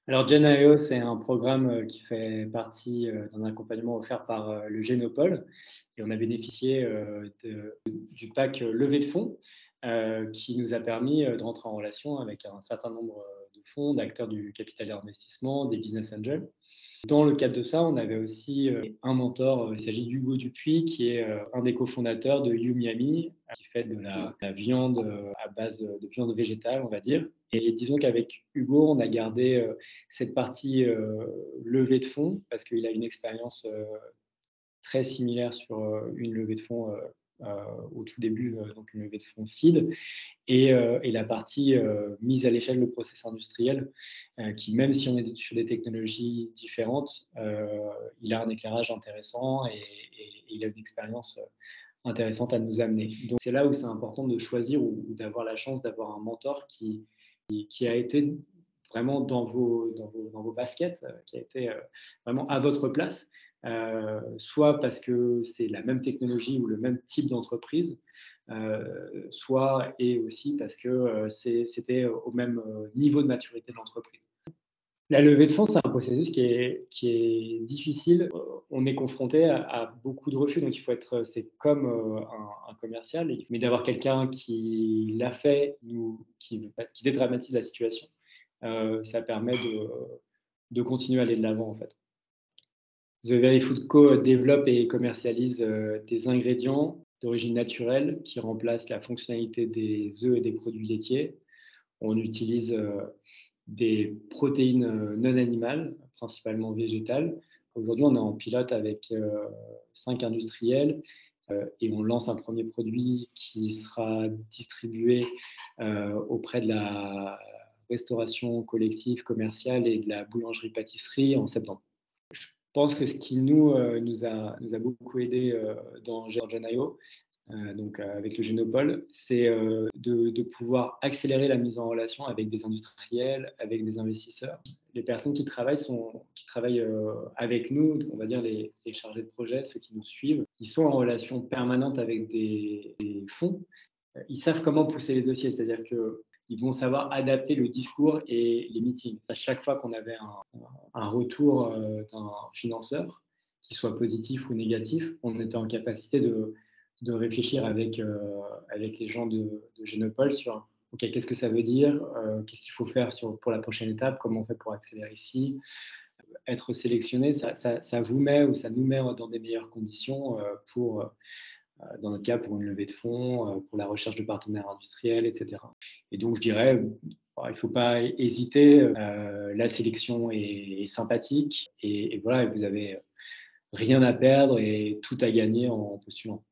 Alors Gen.io, c'est un programme qui fait partie d'un accompagnement offert par le Génopole et on a bénéficié du pack levée de fonds qui nous a permis de rentrer en relation avec un certain nombre de fonds, d'acteurs du capital d'investissement, des business angels. Dans le cadre de ça, on avait aussi un mentor, il s'agit d'Hugo Dupuis, qui est un des cofondateurs de YouMiami, qui fait de la viande à base de viande végétale, on va dire. Et disons qu'avec Hugo, on a gardé cette partie levée de fonds, parce qu'il a une expérience très similaire sur une levée de fonds au tout début, donc une levée de fonds seed, et la partie mise à l'échelle de process industriel, qui, même si on est sur des technologies différentes, il a un éclairage intéressant et il a une expérience intéressante à nous amener. Donc c'est là où c'est important de choisir ou d'avoir la chance d'avoir un mentor qui a été vraiment dans vos baskets, qui a été vraiment à votre place, soit parce que c'est la même technologie ou le même type d'entreprise, soit et aussi parce que c'était au même niveau de maturité de l'entreprise. La levée de fonds, c'est un processus qui est difficile. On est confronté à beaucoup de refus, donc il faut être, c'est comme un commercial, mais d'avoir quelqu'un qui l'a fait, qui dédramatise la situation, ça permet de continuer à aller de l'avant en fait. The Very Food Co. développe et commercialise des ingrédients d'origine naturelle qui remplacent la fonctionnalité des œufs et des produits laitiers. On utilise des protéines non animales, principalement végétales. Aujourd'hui, on est en pilote avec 5 industriels et on lance un premier produit qui sera distribué auprès de la restauration collective commerciale et de la boulangerie-pâtisserie en septembre. Je pense que ce qui nous a beaucoup aidé dans Gen.io, donc avec le Génopole, c'est de pouvoir accélérer la mise en relation avec des industriels, avec des investisseurs. Les personnes qui travaillent avec nous, on va dire les chargés de projet, ceux qui nous suivent, ils sont en relation permanente avec des fonds. Ils savent comment pousser les dossiers, c'est-à-dire qu'ils vont savoir adapter le discours et les meetings. À chaque fois qu'on avait un retour d'un financeur, qu'il soit positif ou négatif, on était en capacité de réfléchir avec les gens de Génopole sur OK, qu'est-ce que ça veut dire, qu'est-ce qu'il faut faire pour la prochaine étape, comment on fait pour accélérer ici. Être sélectionné, ça vous met ou ça nous met dans des meilleures conditions pour, dans notre cas, pour une levée de fonds, pour la recherche de partenaires industriels, etc. Et donc, je dirais, il ne faut pas hésiter. La sélection est sympathique et voilà, vous avez rien à perdre et tout à gagner en postulant.